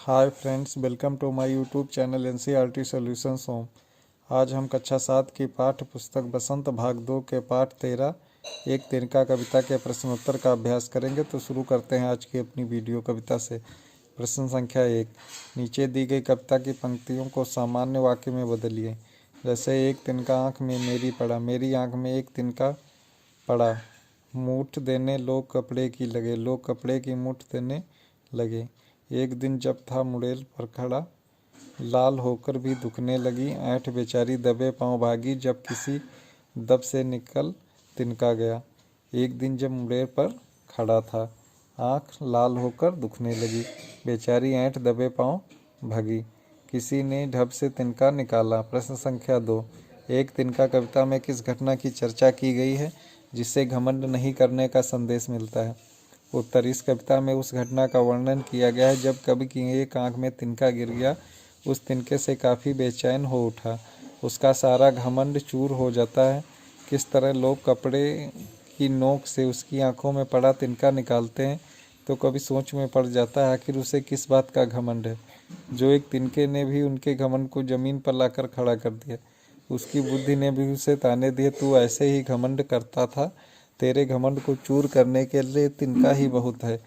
Hi friends, welcome to my YouTube channel NCERT solutions home. आज हम कक्षा 7 की पाठ्य पुस्तक बसंत भाग 2 के पाठ 13 एक तिनका कविता के प्रश्नोत्तर का अभ्यास करेंगे। तो शुरू करते हैं आज की अपनी वीडियो कविता से। प्रश्न संख्या 1, नीचे दी गई कविता की पंक्तियों को सामान्य वाक्य में बदलिए। जैसे एक तिनका आँख में मेरी पड़ा, मेरी आँख में एक तिनका पड़ा, मूठ देने लोग कपड़े की लगे, लोग कपड़े की मूठ देने लगे। एक दिन जब था मुड़ेल पर खड़ा, लाल होकर भी दुखने लगी, ऐंठ बेचारी दबे पाँव भागी, जब किसी दब से निकल तिनका गया। एक दिन जब मुड़ेल पर खड़ा था, आँख लाल होकर दुखने लगी, बेचारी ऐंठ दबे पाँव भागी, किसी ने ढब से तिनका निकाला। प्रश्न संख्या 2, एक तिनका कविता में किस घटना की चर्चा की गई है जिससे घमंड नहीं करने का संदेश मिलता है? उत्तर, इस कविता में उस घटना का वर्णन किया गया है जब कवि की एक आंख में तिनका गिर गया। उस तिनके से काफ़ी बेचैन हो उठा, उसका सारा घमंड चूर हो जाता है। किस तरह लोग कपड़े की नोक से उसकी आंखों में पड़ा तिनका निकालते हैं तो कवि सोच में पड़ जाता है आखिर उसे किस बात का घमंड है जो एक तिनके ने भी उनके घमंड को ज़मीन पर लाकर खड़ा कर दिया। उसकी बुद्धि ने भी उसे ताने दिए, तू ऐसे ही घमंड करता था, तेरे घमंड को चूर करने के लिए तिनका ही बहुत है।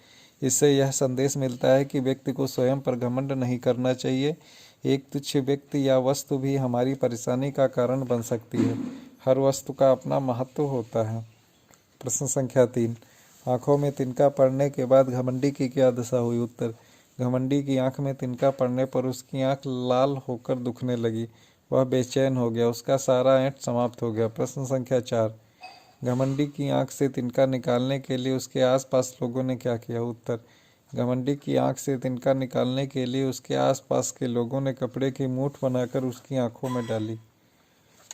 इससे यह संदेश मिलता है कि व्यक्ति को स्वयं पर घमंड नहीं करना चाहिए। एक तुच्छ व्यक्ति या वस्तु भी हमारी परेशानी का कारण बन सकती है। हर वस्तु का अपना महत्व होता है। प्रश्न संख्या 3, आँखों में तिनका पड़ने के बाद घमंडी की क्या दशा हुई? उत्तर, घमंडी की आँख में तिनका पड़ने पर उसकी आँख लाल होकर दुखने लगी, वह बेचैन हो गया, उसका सारा ऐंठ समाप्त हो गया। प्रश्न संख्या 4, घमंडी की आंख से तिनका निकालने के लिए उसके आसपास लोगों ने क्या किया? उत्तर, घमंडी की आंख से तिनका निकालने के लिए उसके आसपास के लोगों ने कपड़े की मूठ बनाकर उसकी आंखों में डाली।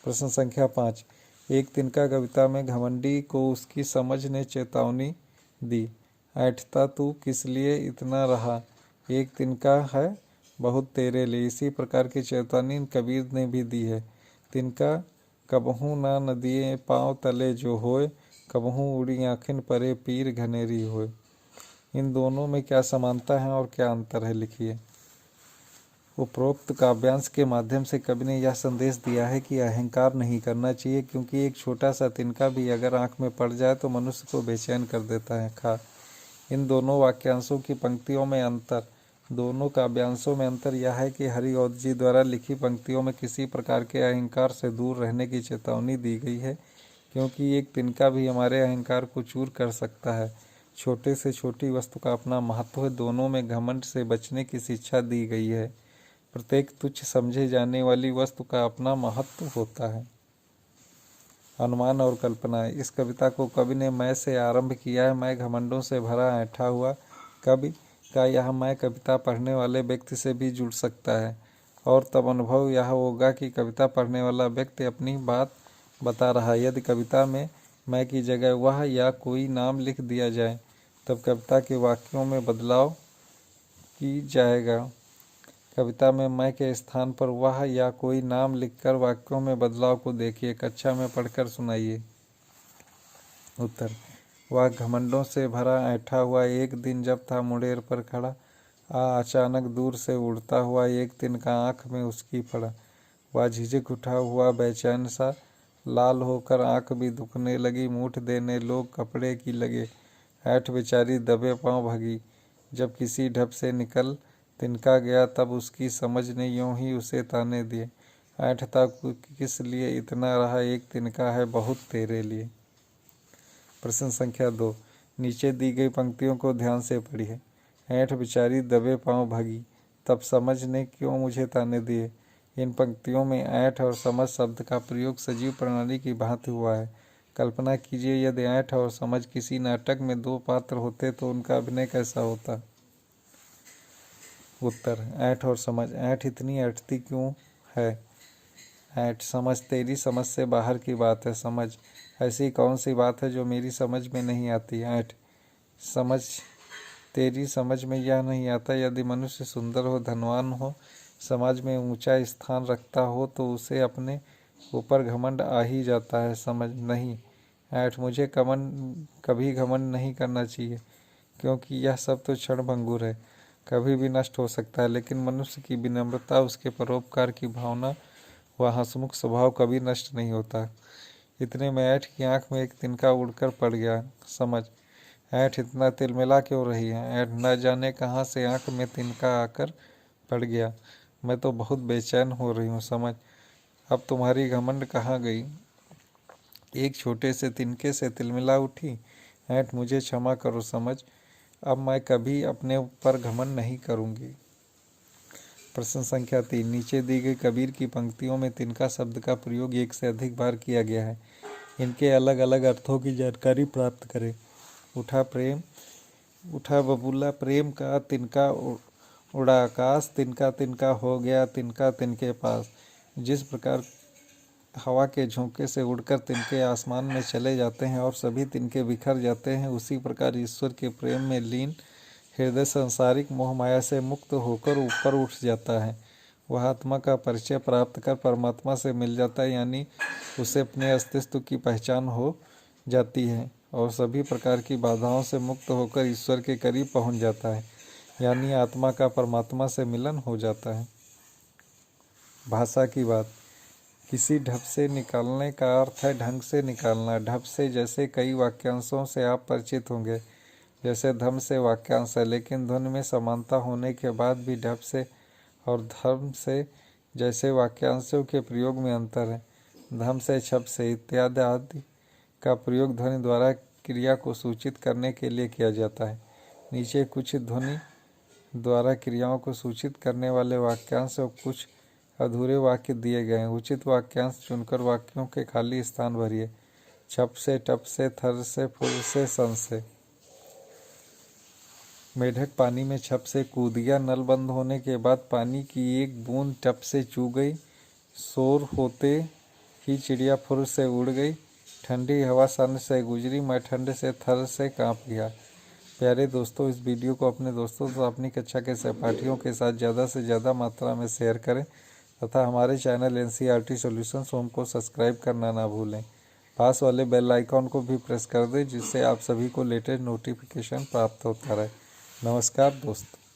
प्रश्न संख्या 5, एक तिनका कविता में घमंडी को उसकी समझ ने चेतावनी दी। ऐंठता तू किस लिए इतना रहा, एक तिनका है बहुत तेरे लिए। इसी प्रकार की चेतावनी कबीर ने भी दी है। तिनका कबहू ना नदिए पाँव तले जो होए, कबहू उड़ी आँखिन परे पीर घनेरी होए। इन दोनों में क्या समानता है और क्या अंतर है, लिखिए। उपरोक्त काव्यांश के माध्यम से कवि ने यह संदेश दिया है कि अहंकार नहीं करना चाहिए, क्योंकि एक छोटा सा तिनका भी अगर आँख में पड़ जाए तो मनुष्य को बेचैन कर देता है। खा इन दोनों वाक्यांशों की पंक्तियों में अंतर। दोनों काव्यांशों में अंतर यह है कि हरिऔध जी द्वारा लिखी पंक्तियों में किसी प्रकार के अहंकार से दूर रहने की चेतावनी दी गई है, क्योंकि एक तिनका भी हमारे अहंकार को चूर कर सकता है। छोटे से छोटी वस्तु का अपना महत्व है। दोनों में घमंड से बचने की शिक्षा दी गई है। प्रत्येक तुच्छ समझे जाने वाली वस्तु का अपना महत्व होता है। अनुमान और कल्पनाएं। इस कविता को कवि ने मैं से आरंभ किया है। मैं घमंडों से भरा ऐंठा हुआ। कवि का यह मैं कविता पढ़ने वाले व्यक्ति से भी जुड़ सकता है, और तब अनुभव यह होगा कि कविता पढ़ने वाला व्यक्ति अपनी बात बता रहा है। यदि कविता में मैं की जगह वह या कोई नाम लिख दिया जाए तब कविता के वाक्यों में बदलाव की जाएगा। कविता में मैं के स्थान पर वह या कोई नाम लिखकर वाक्यों में बदलाव को देखिए। कक्षा में पढ़कर सुनाइए। उत्तर, वह घमंडों से भरा ऐंठा हुआ एक दिन जब था मुड़ेर पर खड़ा, अचानक दूर से उड़ता हुआ एक तिनका आँख में उसकी पड़ा। वह झिझक उठा हुआ बेचैन सा, लाल होकर आँख भी दुखने लगी, मूठ देने लोग कपड़े की लगे, ऐंठ बेचारी दबे पाँव भागी, जब किसी ढब से निकल तिनका गया तब उसकी समझ ने यूं ही उसे ताने दिए। ऐंठता किस लिए इतना रहा, एक तिनका है बहुत तेरे लिए। प्रश्न संख्या 2, नीचे दी गई पंक्तियों को ध्यान से पढ़िए। ऐंठ बेचारी दबे पाँव भागी, तब समझ ने क्यों मुझे ताने दिए। इन पंक्तियों में ऐंठ और समझ शब्द का प्रयोग सजीव प्रणाली की भांति हुआ है। कल्पना कीजिए, यदि ऐंठ और समझ किसी नाटक में दो पात्र होते तो उनका अभिनय कैसा होता? उत्तर, ऐंठ और समझ। ऐंठ इतनी ऐंठती क्यों है? ऐंठ, समझ तेरी समझ से बाहर की बात है। समझ, ऐसी कौन सी बात है जो मेरी समझ में नहीं आती? ऐंठ, समझ तेरी समझ में यह नहीं आता यदि मनुष्य सुंदर हो, धनवान हो, समाज में ऊंचा स्थान रखता हो तो उसे अपने ऊपर घमंड आ ही जाता है। समझ नहीं। ऐंठ, मुझे कभी घमंड नहीं करना चाहिए, क्योंकि यह सब तो क्षण भंगुर है। कभी भी नष्ट हो सकता है, लेकिन मनुष्य की विनम्रता, उसके परोपकार की भावना व हंसमुख स्वभाव कभी नष्ट नहीं होता। इतने में ऐंठ की आंख में एक तिनका उड़कर पड़ गया। समझ, ऐंठ इतना तिलमिला क्यों रही है? ऐंठ न जाने कहाँ से आंख में तिनका आकर पड़ गया। मैं तो बहुत बेचैन हो रही हूँ। समझ, अब तुम्हारी घमंड कहाँ गई? एक छोटे से तिनके से तिलमिला उठी। ऐंठ, मुझे क्षमा करो समझ, अब मैं कभी अपने ऊपर घमंड नहीं करूँगी। प्रश्न संख्या 3। नीचे दी गई कबीर की पंक्तियों में तिनका शब्द का प्रयोग एक से अधिक बार किया गया है। इनके अलग अलग अर्थों की जानकारी प्राप्त करें। उठा बबूला प्रेम का तिनका उड़ा आकाश, तिनका तिनका हो गया तिनका तिनके पास। जिस प्रकार हवा के झोंके से उड़कर तिनके आसमान में चले जाते हैं और सभी तिनके बिखर जाते हैं, उसी प्रकार ईश्वर के प्रेम में लीन हृदय संसारिक मोह माया से मुक्त होकर ऊपर उठ जाता है। वह आत्मा का परिचय प्राप्त कर परमात्मा से मिल जाता है, यानी उसे अपने अस्तित्व की पहचान हो जाती है और सभी प्रकार की बाधाओं से मुक्त होकर ईश्वर के करीब पहुंच जाता है, यानी आत्मा का परमात्मा से मिलन हो जाता है। भाषा की बात। किसी ढप से निकालने का अर्थ है ढंग से निकालना। ढप से जैसे कई वाक्यांशों से आप परिचित होंगे, जैसे धम से वाक्यांश है, लेकिन ध्वनि में समानता होने के बाद भी ढप से और धर्म से जैसे वाक्यांशों के प्रयोग में अंतर है। धम से, छप से इत्यादि आदि का प्रयोग ध्वनि द्वारा क्रिया को सूचित करने के लिए किया जाता है। नीचे कुछ ध्वनि द्वारा क्रियाओं को सूचित करने वाले वाक्यांश और कुछ अधूरे वाक्य दिए गए हैं। उचित वाक्यांश चुनकर वाक्यों के खाली स्थान भरिए। छप से, टप से, थर से, फुर से, सन से। मेढक पानी में छप से कूद गया। नल बंद होने के बाद पानी की एक बूंद टप से चू गई। शोर होते ही चिड़िया फुर से उड़ गई। ठंडी हवा सन से गुजरी। मैं ठंड से थर से कांप गया। प्यारे दोस्तों, इस वीडियो को अपने दोस्तों तो अपनी कक्षा के सहपाठियों के साथ ज़्यादा से ज़्यादा मात्रा में शेयर करें तथा हमारे चैनल NCERT सॉल्यूशंस होम को सब्सक्राइब करना ना भूलें। पास वाले बेल आइकॉन को भी प्रेस कर दें, जिससे आप सभी को लेटेस्ट नोटिफिकेशन प्राप्त होता रहे। नमस्कार दोस्तों।